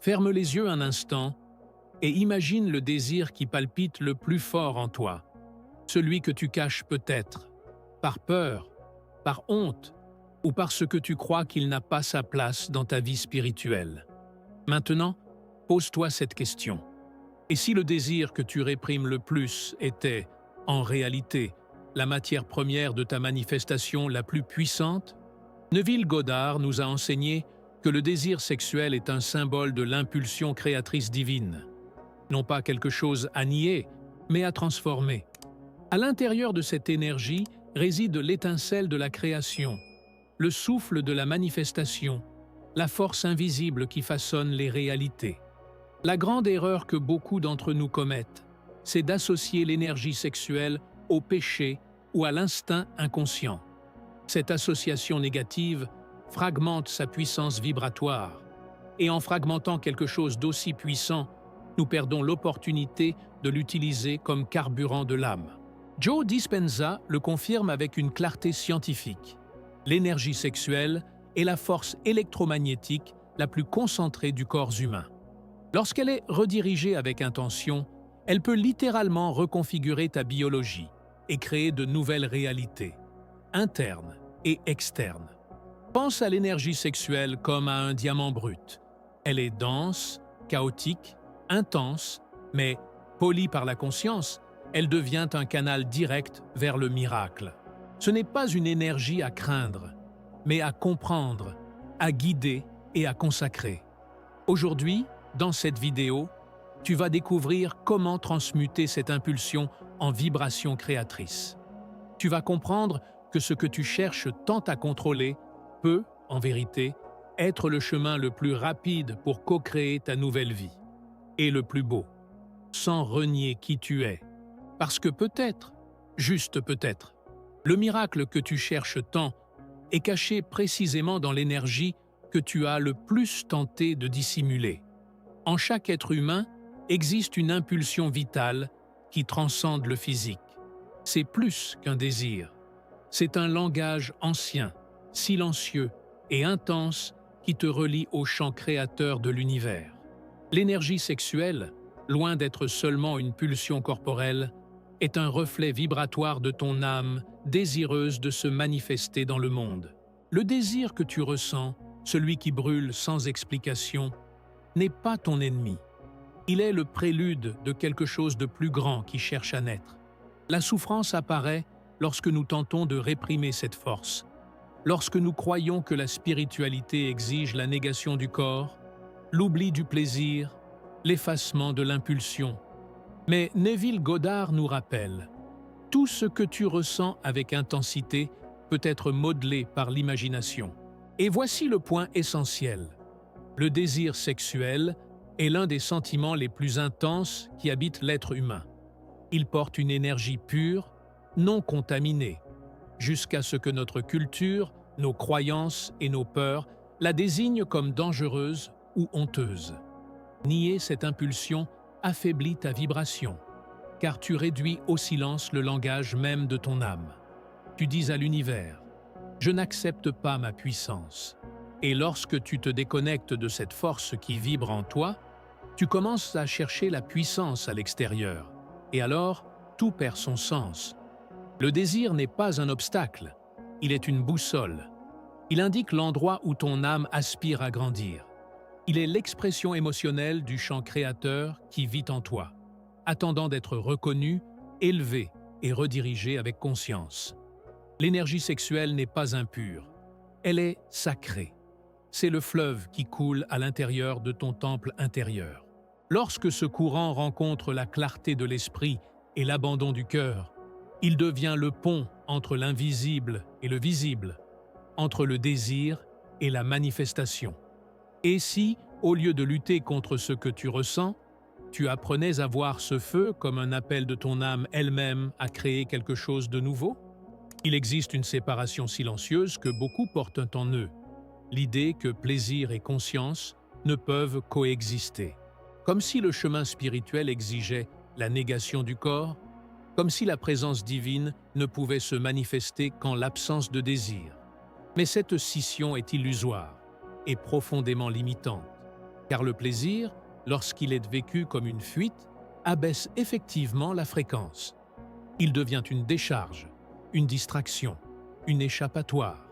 Ferme les yeux un instant et imagine le désir qui palpite le plus fort en toi, celui que tu caches peut-être, par peur, par honte ou parce que tu crois qu'il n'a pas sa place dans ta vie spirituelle. Maintenant, pose-toi cette question. Et si le désir que tu réprimes le plus était, en réalité, la matière première de ta manifestation la plus puissante? Neville Goddard nous a enseigné que le désir sexuel est un symbole de l'impulsion créatrice divine. Non pas quelque chose à nier, mais à transformer. À l'intérieur de cette énergie réside l'étincelle de la création, le souffle de la manifestation, la force invisible qui façonne les réalités. La grande erreur que beaucoup d'entre nous commettent, c'est d'associer l'énergie sexuelle au péché ou à l'instinct inconscient. Cette association négative fragmente sa puissance vibratoire. Et en fragmentant quelque chose d'aussi puissant, nous perdons l'opportunité de l'utiliser comme carburant de l'âme. Joe Dispenza le confirme avec une clarté scientifique. L'énergie sexuelle est la force électromagnétique la plus concentrée du corps humain. Lorsqu'elle est redirigée avec intention, elle peut littéralement reconfigurer ta biologie et créer de nouvelles réalités, internes et externes. Pense à l'énergie sexuelle comme à un diamant brut. Elle est dense, chaotique, intense, mais polie par la conscience, elle devient un canal direct vers le miracle. Ce n'est pas une énergie à craindre, mais à comprendre, à guider et à consacrer. Aujourd'hui, dans cette vidéo, tu vas découvrir comment transmuter cette impulsion en vibration créatrice. Tu vas comprendre que ce que tu cherches tant à contrôler peut, en vérité, être le chemin le plus rapide pour co-créer ta nouvelle vie. Et le plus beau, sans renier qui tu es. Parce que peut-être, juste peut-être, le miracle que tu cherches tant est caché précisément dans l'énergie que tu as le plus tenté de dissimuler. En chaque être humain existe une impulsion vitale qui transcende le physique. C'est plus qu'un désir. C'est un langage ancien, silencieux et intense qui te relie au champ créateur de l'univers. L'énergie sexuelle, loin d'être seulement une pulsion corporelle, est un reflet vibratoire de ton âme désireuse de se manifester dans le monde. Le désir que tu ressens, celui qui brûle sans explication, n'est pas ton ennemi. Il est le prélude de quelque chose de plus grand qui cherche à naître. La souffrance apparaît lorsque nous tentons de réprimer cette force, lorsque nous croyons que la spiritualité exige la négation du corps, l'oubli du plaisir, l'effacement de l'impulsion. Mais Neville Goddard nous rappelle, tout ce que tu ressens avec intensité peut être modelé par l'imagination. Et voici le point essentiel. Le désir sexuel est l'un des sentiments les plus intenses qui habitent l'être humain. Il porte une énergie pure, non contaminée, jusqu'à ce que notre culture, nos croyances et nos peurs la désignent comme dangereuse ou honteuse. Nier cette impulsion affaiblit ta vibration, car tu réduis au silence le langage même de ton âme. Tu dis à l'univers « Je n'accepte pas ma puissance ». Et lorsque tu te déconnectes de cette force qui vibre en toi, tu commences à chercher la puissance à l'extérieur. Et alors, tout perd son sens. Le désir n'est pas un obstacle, il est une boussole. Il indique l'endroit où ton âme aspire à grandir. Il est l'expression émotionnelle du champ créateur qui vit en toi, attendant d'être reconnu, élevé et redirigé avec conscience. L'énergie sexuelle n'est pas impure, elle est sacrée. C'est le fleuve qui coule à l'intérieur de ton temple intérieur. Lorsque ce courant rencontre la clarté de l'esprit et l'abandon du cœur, il devient le pont entre l'invisible et le visible, entre le désir et la manifestation. Et si, au lieu de lutter contre ce que tu ressens, tu apprenais à voir ce feu comme un appel de ton âme elle-même à créer quelque chose de nouveau? Il existe une séparation silencieuse que beaucoup portent en eux, l'idée que plaisir et conscience ne peuvent coexister. Comme si le chemin spirituel exigeait la négation du corps, comme si la présence divine ne pouvait se manifester qu'en l'absence de désir. Mais cette scission est illusoire et profondément limitante. car le plaisir, lorsqu'il est vécu comme une fuite, abaisse effectivement la fréquence. Il devient une décharge, une distraction, une échappatoire.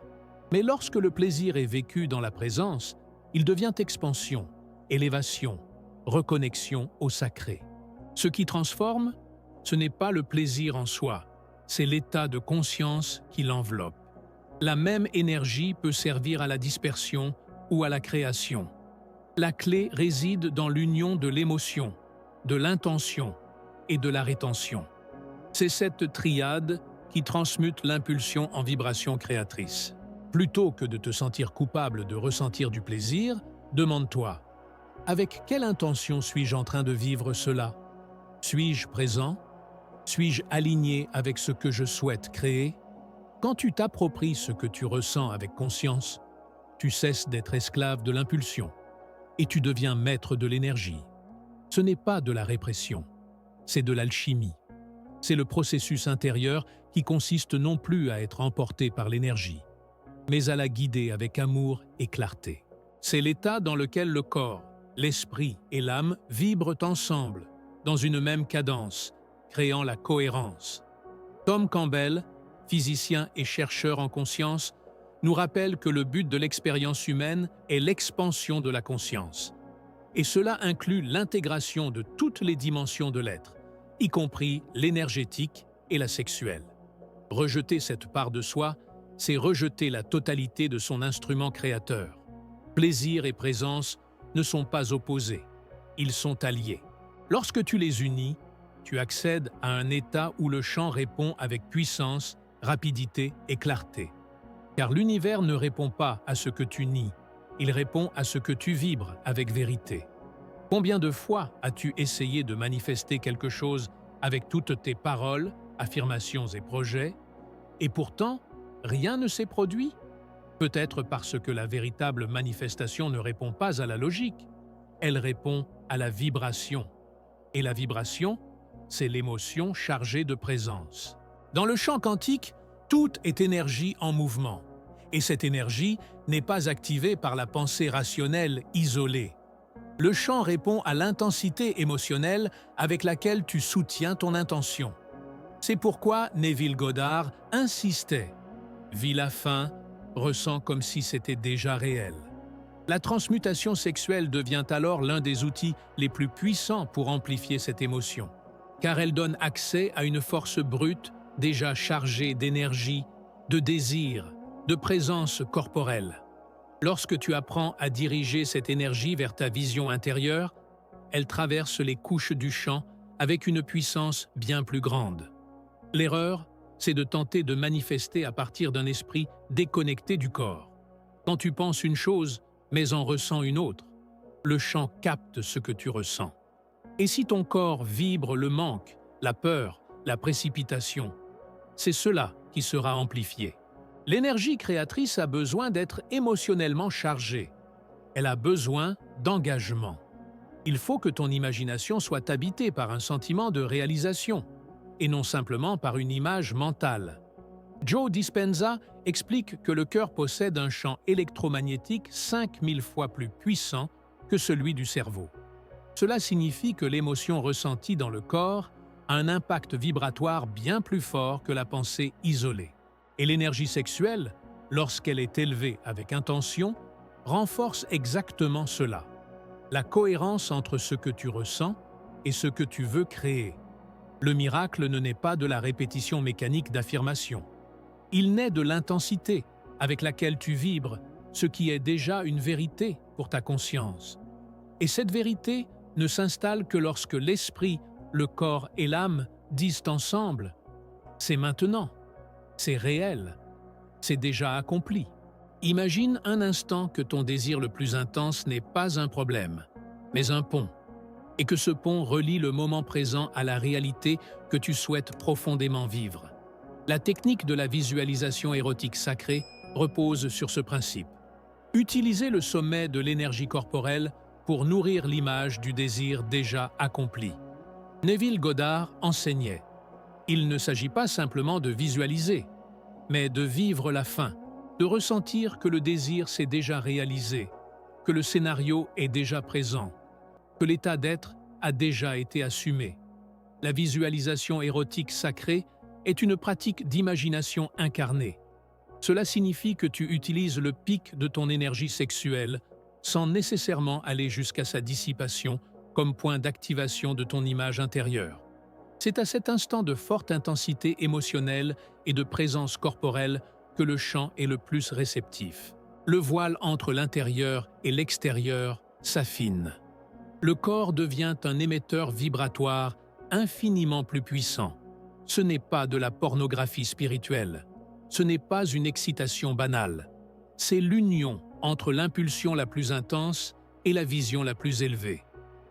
Mais lorsque le plaisir est vécu dans la présence, il devient expansion, élévation, reconnexion au sacré. Ce qui transforme, ce n'est pas le plaisir en soi, c'est l'état de conscience qui l'enveloppe. La même énergie peut servir à la dispersion ou à la création. La clé réside dans l'union de l'émotion, de l'intention et de la rétention. C'est cette triade qui transmute l'impulsion en vibration créatrice. Plutôt que de te sentir coupable de ressentir du plaisir, demande-toi: avec quelle intention suis-je en train de vivre cela? Suis-je présent? Suis-je aligné avec ce que je souhaite créer? Quand tu t'appropries ce que tu ressens avec conscience, tu cesses d'être esclave de l'impulsion et tu deviens maître de l'énergie. Ce n'est pas de la répression, c'est de l'alchimie. C'est le processus intérieur qui consiste non plus à être emporté par l'énergie, mais à la guider avec amour et clarté. C'est l'état dans lequel le corps, l'esprit et l'âme vibrent ensemble, dans une même cadence, créant la cohérence. Tom Campbell, physicien et chercheur en conscience, nous rappelle que le but de l'expérience humaine est l'expansion de la conscience. Et cela inclut l'intégration de toutes les dimensions de l'être, y compris l'énergétique et la sexuelle. Rejeter cette part de soi, c'est rejeter la totalité de son instrument créateur. Plaisir et présence ne sont pas opposés, ils sont alliés. Lorsque tu les unis, tu accèdes à un état où le champ répond avec puissance, rapidité et clarté. Car l'univers ne répond pas à ce que tu nies, il répond à ce que tu vibres avec vérité. Combien de fois as-tu essayé de manifester quelque chose avec toutes tes paroles, affirmations et projets, et pourtant, rien ne s'est produit? Peut-être parce que la véritable manifestation ne répond pas à la logique, elle répond à la vibration. Et la vibration, c'est l'émotion chargée de présence. Dans le champ quantique, tout est énergie en mouvement. Et cette énergie n'est pas activée par la pensée rationnelle isolée. Le champ répond à l'intensité émotionnelle avec laquelle tu soutiens ton intention. C'est pourquoi Neville Goddard insistait: « Vis la faim, ressens comme si c'était déjà réel ». La transmutation sexuelle devient alors l'un des outils les plus puissants pour amplifier cette émotion, car elle donne accès à une force brute déjà chargée d'énergie, de désir, de présence corporelle. Lorsque tu apprends à diriger cette énergie vers ta vision intérieure, elle traverse les couches du champ avec une puissance bien plus grande. L'erreur, c'est de tenter de manifester à partir d'un esprit déconnecté du corps. Quand tu penses une chose, mais en ressens une autre, le champ capte ce que tu ressens. Et si ton corps vibre le manque, la peur, la précipitation, c'est cela qui sera amplifié. L'énergie créatrice a besoin d'être émotionnellement chargée. Elle a besoin d'engagement. Il faut que ton imagination soit habitée par un sentiment de réalisation, et non simplement par une image mentale. Joe Dispenza explique que le cœur possède un champ électromagnétique 5000 fois plus puissant que celui du cerveau. Cela signifie que l'émotion ressentie dans le corps a un impact vibratoire bien plus fort que la pensée isolée. Et l'énergie sexuelle, lorsqu'elle est élevée avec intention, renforce exactement cela. La cohérence entre ce que tu ressens et ce que tu veux créer. Le miracle ne naît pas de la répétition mécanique d'affirmations. Il naît de l'intensité avec laquelle tu vibres, ce qui est déjà une vérité pour ta conscience. Et cette vérité ne s'installe que lorsque l'esprit, le corps et l'âme disent ensemble « c'est maintenant ». C'est réel, c'est déjà accompli. Imagine un instant que ton désir le plus intense n'est pas un problème, mais un pont, et que ce pont relie le moment présent à la réalité que tu souhaites profondément vivre. La technique de la visualisation érotique sacrée repose sur ce principe. Utilisez le sommet de l'énergie corporelle pour nourrir l'image du désir déjà accompli. Neville Goddard enseignait: il ne s'agit pas simplement de visualiser, mais de vivre la fin, de ressentir que le désir s'est déjà réalisé, que le scénario est déjà présent, que l'état d'être a déjà été assumé. La visualisation érotique sacrée est une pratique d'imagination incarnée. Cela signifie que tu utilises le pic de ton énergie sexuelle sans nécessairement aller jusqu'à sa dissipation comme point d'activation de ton image intérieure. C'est à cet instant de forte intensité émotionnelle et de présence corporelle que le chant est le plus réceptif. Le voile entre l'intérieur et l'extérieur s'affine. Le corps devient un émetteur vibratoire infiniment plus puissant. Ce n'est pas de la pornographie spirituelle. Ce n'est pas une excitation banale. C'est l'union entre l'impulsion la plus intense et la vision la plus élevée.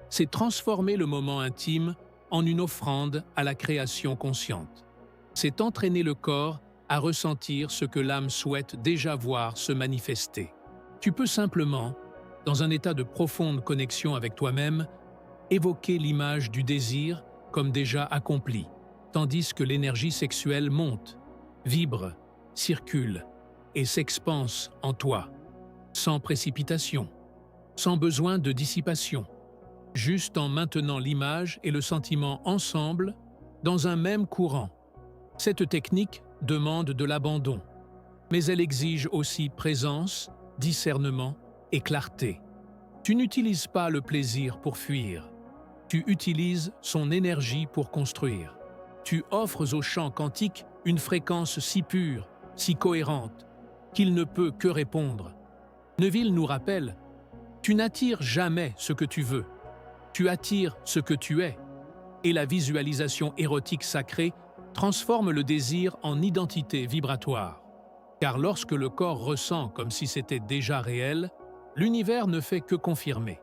C'est transformer le moment intime en une offrande à la création consciente. C'est entraîner le corps à ressentir ce que l'âme souhaite déjà voir se manifester. Tu peux simplement, dans un état de profonde connexion avec toi-même, évoquer l'image du désir comme déjà accompli, tandis que l'énergie sexuelle monte, vibre, circule et s'expanse en toi, sans précipitation, sans besoin de dissipation, juste en maintenant l'image et le sentiment ensemble dans un même courant. Cette technique demande de l'abandon, mais elle exige aussi présence, discernement et clarté. Tu n'utilises pas le plaisir pour fuir, tu utilises son énergie pour construire. Tu offres au chant quantique une fréquence si pure, si cohérente, qu'il ne peut que répondre. Neville nous rappelle, tu n'attires jamais ce que tu veux, tu attires ce que tu es, et la visualisation érotique sacrée transforme le désir en identité vibratoire. Car lorsque le corps ressent comme si c'était déjà réel, l'univers ne fait que confirmer.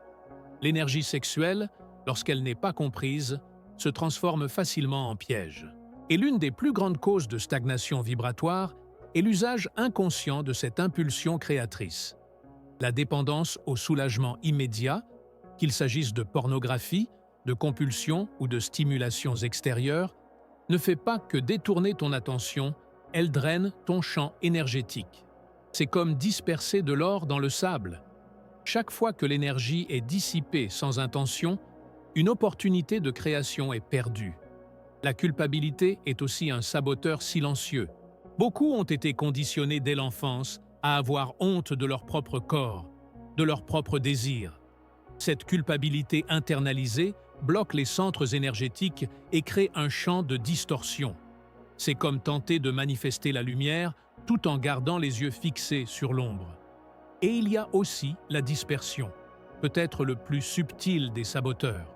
L'énergie sexuelle, lorsqu'elle n'est pas comprise, se transforme facilement en piège. Et l'une des plus grandes causes de stagnation vibratoire est l'usage inconscient de cette impulsion créatrice. La dépendance au soulagement immédiat, qu'il s'agisse de pornographie, de compulsion ou de stimulations extérieures, ne fait pas que détourner ton attention, elle draine ton champ énergétique. C'est comme disperser de l'or dans le sable. Chaque fois que l'énergie est dissipée sans intention, une opportunité de création est perdue. La culpabilité est aussi un saboteur silencieux. Beaucoup ont été conditionnés dès l'enfance à avoir honte de leur propre corps, de leurs propres désirs. Cette culpabilité internalisée bloque les centres énergétiques et crée un champ de distorsion. C'est comme tenter de manifester la lumière tout en gardant les yeux fixés sur l'ombre. Et il y a aussi la dispersion, peut-être le plus subtil des saboteurs.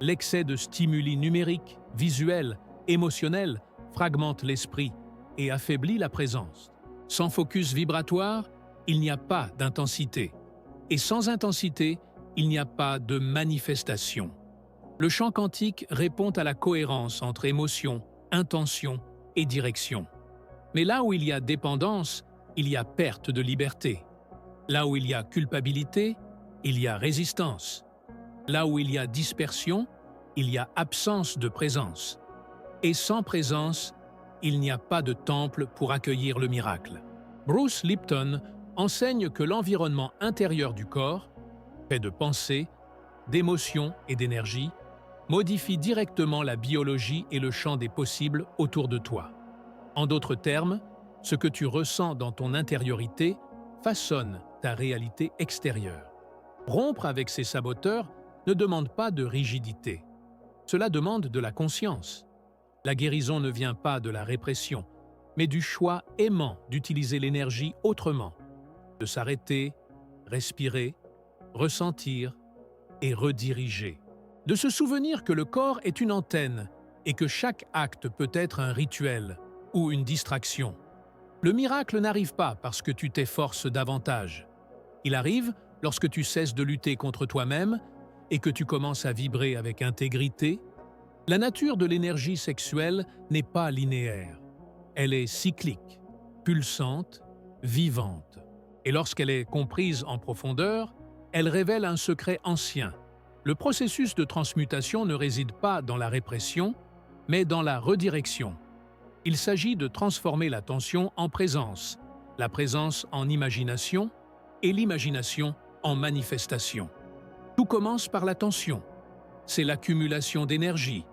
L'excès de stimuli numériques, visuels, émotionnels fragmente l'esprit et affaiblit la présence. Sans focus vibratoire, il n'y a pas d'intensité. Et sans intensité, il n'y a pas de manifestation. Le champ quantique répond à la cohérence entre émotion, intention et direction. Mais là où il y a dépendance, il y a perte de liberté. Là où il y a culpabilité, il y a résistance. Là où il y a dispersion, il y a absence de présence. Et sans présence, il n'y a pas de temple pour accueillir le miracle. Bruce Lipton enseigne que l'environnement intérieur du corps, fait de pensée, d'émotions et d'énergie, modifie directement la biologie et le champ des possibles autour de toi. En d'autres termes, ce que tu ressens dans ton intériorité façonne ta réalité extérieure. Rompre avec ces saboteurs ne demande pas de rigidité. Cela demande de la conscience. La guérison ne vient pas de la répression, mais du choix aimant d'utiliser l'énergie autrement, de s'arrêter, respirer, ressentir et rediriger. De se souvenir que le corps est une antenne et que chaque acte peut être un rituel ou une distraction. Le miracle n'arrive pas parce que tu t'efforces davantage. Il arrive lorsque tu cesses de lutter contre toi-même et que tu commences à vibrer avec intégrité. La nature de l'énergie sexuelle n'est pas linéaire. Elle est cyclique, pulsante, vivante. Et lorsqu'elle est comprise en profondeur, elle révèle un secret ancien. Le processus de transmutation ne réside pas dans la répression, mais dans la redirection. Il s'agit de transformer l'attention en présence, la présence en imagination et l'imagination en manifestation. Tout commence par la tension. C'est l'accumulation d'énergie,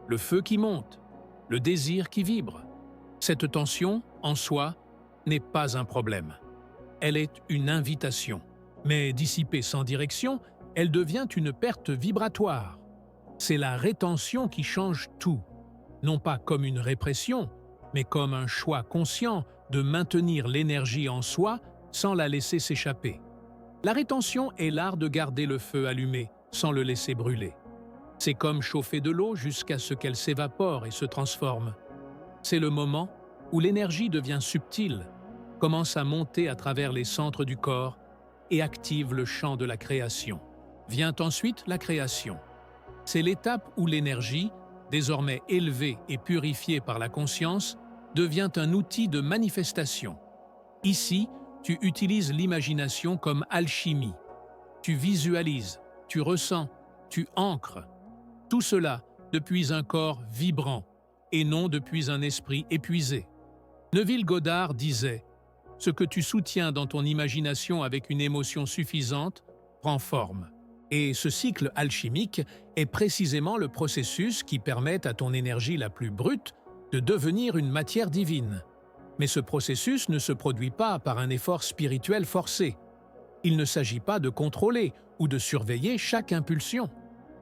le feu qui monte, le désir qui vibre. Cette tension, en soi, n'est pas un problème. Elle est une invitation. Mais dissipée sans direction, elle devient une perte vibratoire. C'est la rétention qui change tout, non pas comme une répression, mais comme un choix conscient de maintenir l'énergie en soi sans la laisser s'échapper. La rétention est l'art de garder le feu allumé sans le laisser brûler. C'est comme chauffer de l'eau jusqu'à ce qu'elle s'évapore et se transforme. C'est le moment où l'énergie devient subtile, commence à monter à travers les centres du corps et active le champ de la création. Vient ensuite la création. C'est l'étape où l'énergie, désormais élevée et purifiée par la conscience, devient un outil de manifestation. Ici, tu utilises l'imagination comme alchimie. Tu visualises, tu ressens, tu ancres. Tout cela depuis un corps vibrant et non depuis un esprit épuisé. Neville Goddard disait « Ce que tu soutiens dans ton imagination avec une émotion suffisante prend forme ». Et ce cycle alchimique est précisément le processus qui permet à ton énergie la plus brute de devenir une matière divine. Mais ce processus ne se produit pas par un effort spirituel forcé. Il ne s'agit pas de contrôler ou de surveiller chaque impulsion.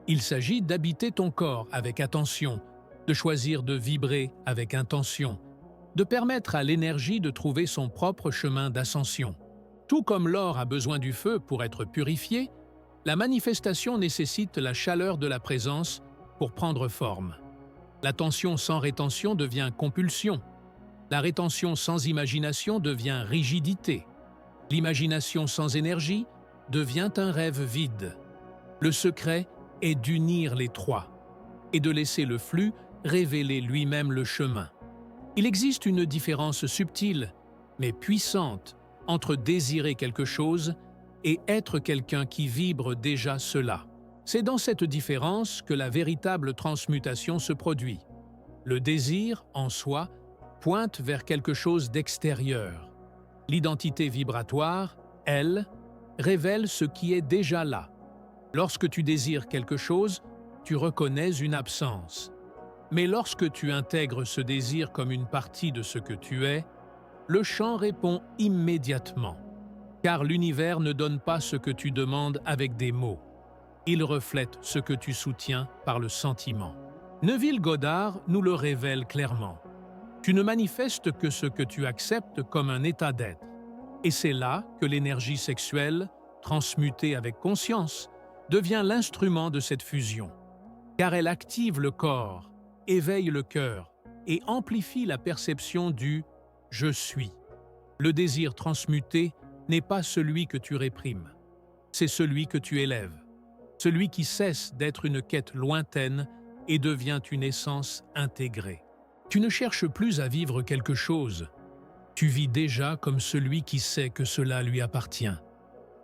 Il s'agit d'habiter ton corps avec attention, de choisir de vibrer avec intention, de permettre à l'énergie de trouver son propre chemin d'ascension. Tout comme l'or a besoin du feu pour être purifié, la manifestation nécessite la chaleur de la présence pour prendre forme. L'attention sans rétention devient compulsion. La rétention sans imagination devient rigidité. L'imagination sans énergie devient un rêve vide. Le secret est d'unir les trois et de laisser le flux révéler lui-même le chemin. Il existe une différence subtile, mais puissante, entre désirer quelque chose et être quelqu'un qui vibre déjà cela. C'est dans cette différence que la véritable transmutation se produit. Le désir, en soi, pointe vers quelque chose d'extérieur. L'identité vibratoire, elle, révèle ce qui est déjà là. Lorsque tu désires quelque chose, tu reconnais une absence. Mais lorsque tu intègres ce désir comme une partie de ce que tu es, le champ répond immédiatement. Car l'univers ne donne pas ce que tu demandes avec des mots. Il reflète ce que tu soutiens par le sentiment. Neville Goddard nous le révèle clairement. Tu ne manifestes que ce que tu acceptes comme un état d'être. Et c'est là que l'énergie sexuelle, transmutée avec conscience, devient l'instrument de cette fusion. Car elle active le corps, éveille le cœur et amplifie la perception du « je suis ». Le désir transmuté n'est pas celui que tu réprimes, c'est celui que tu élèves, celui qui cesse d'être une quête lointaine et devient une essence intégrée. Tu ne cherches plus à vivre quelque chose, tu vis déjà comme celui qui sait que cela lui appartient.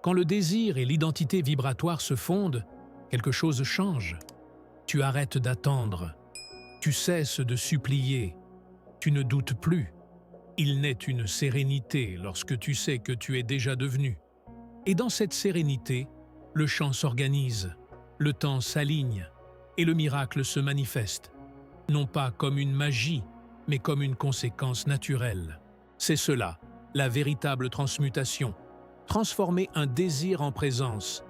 Quand le désir et l'identité vibratoire se fondent, quelque chose change. Tu arrêtes d'attendre, tu cesses de supplier, tu ne doutes plus. Il naît une sérénité lorsque tu sais que tu es déjà devenu. Et dans cette sérénité, le champ s'organise, le temps s'aligne et le miracle se manifeste, non pas comme une magie, mais comme une conséquence naturelle. C'est cela, la véritable transmutation. Transformer un désir en présence,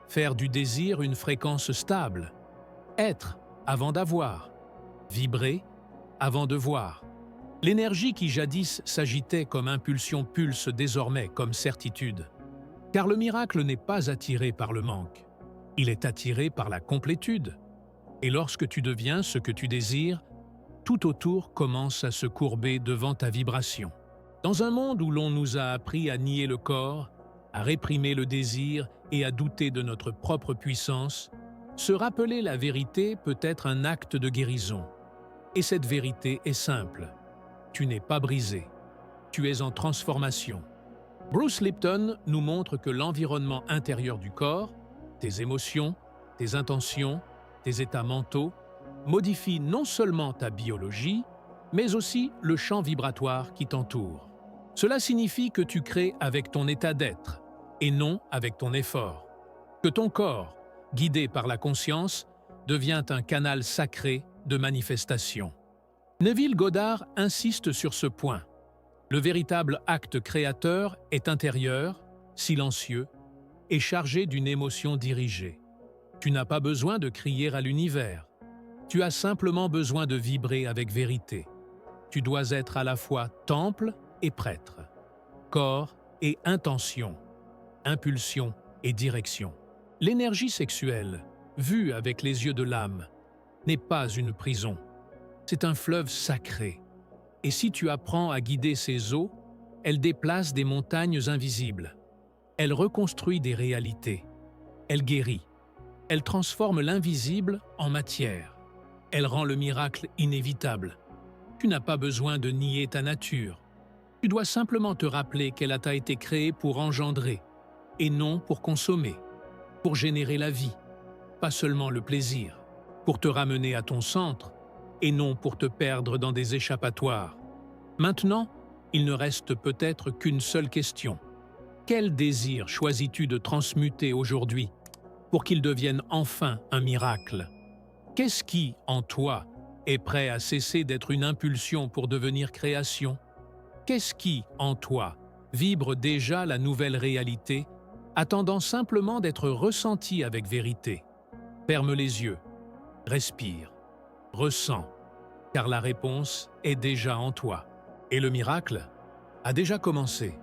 faire du désir une fréquence stable, être avant d'avoir, vibrer avant de voir. L'énergie qui jadis s'agitait comme impulsion pulse désormais comme certitude. Car le miracle n'est pas attiré par le manque, il est attiré par la complétude. Et lorsque tu deviens ce que tu désires, tout autour commence à se courber devant ta vibration. Dans un monde où l'on nous a appris à nier le corps, à réprimer le désir et à douter de notre propre puissance, se rappeler la vérité peut être un acte de guérison. Et cette vérité est simple. Tu n'es pas brisé. Tu es en transformation. Bruce Lipton nous montre que l'environnement intérieur du corps, tes émotions, tes intentions, tes états mentaux, modifie non seulement ta biologie, mais aussi le champ vibratoire qui t'entoure. Cela signifie que tu crées avec ton état d'être. et non avec ton effort. Que ton corps, guidé par la conscience, devient un canal sacré de manifestation. Neville Goddard insiste sur ce point. Le véritable acte créateur est intérieur, silencieux et chargé d'une émotion dirigée. Tu n'as pas besoin de crier à l'univers. Tu as simplement besoin de vibrer avec vérité. Tu dois être à la fois temple et prêtre, corps et intention, impulsion et direction. L'énergie sexuelle, vue avec les yeux de l'âme, n'est pas une prison. C'est un fleuve sacré. Et si tu apprends à guider ses eaux, elle déplace des montagnes invisibles. Elle reconstruit des réalités. Elle guérit. Elle transforme l'invisible en matière. Elle rend le miracle inévitable. Tu n'as pas besoin de nier ta nature. Tu dois simplement te rappeler qu'elle t'a été créée pour engendrer, et non pour consommer, pour générer la vie, pas seulement le plaisir, pour te ramener à ton centre, et non pour te perdre dans des échappatoires. Maintenant, il ne reste peut-être qu'une seule question. Quel désir choisis-tu de transmuter aujourd'hui pour qu'il devienne enfin un miracle? Qu'est-ce qui, en toi, est prêt à cesser d'être une impulsion pour devenir création? Qu'est-ce qui, en toi, vibre déjà la nouvelle réalité, attendant simplement d'être ressenti avec vérité? Ferme les yeux, respire, ressens, car la réponse est déjà en toi. Et le miracle a déjà commencé.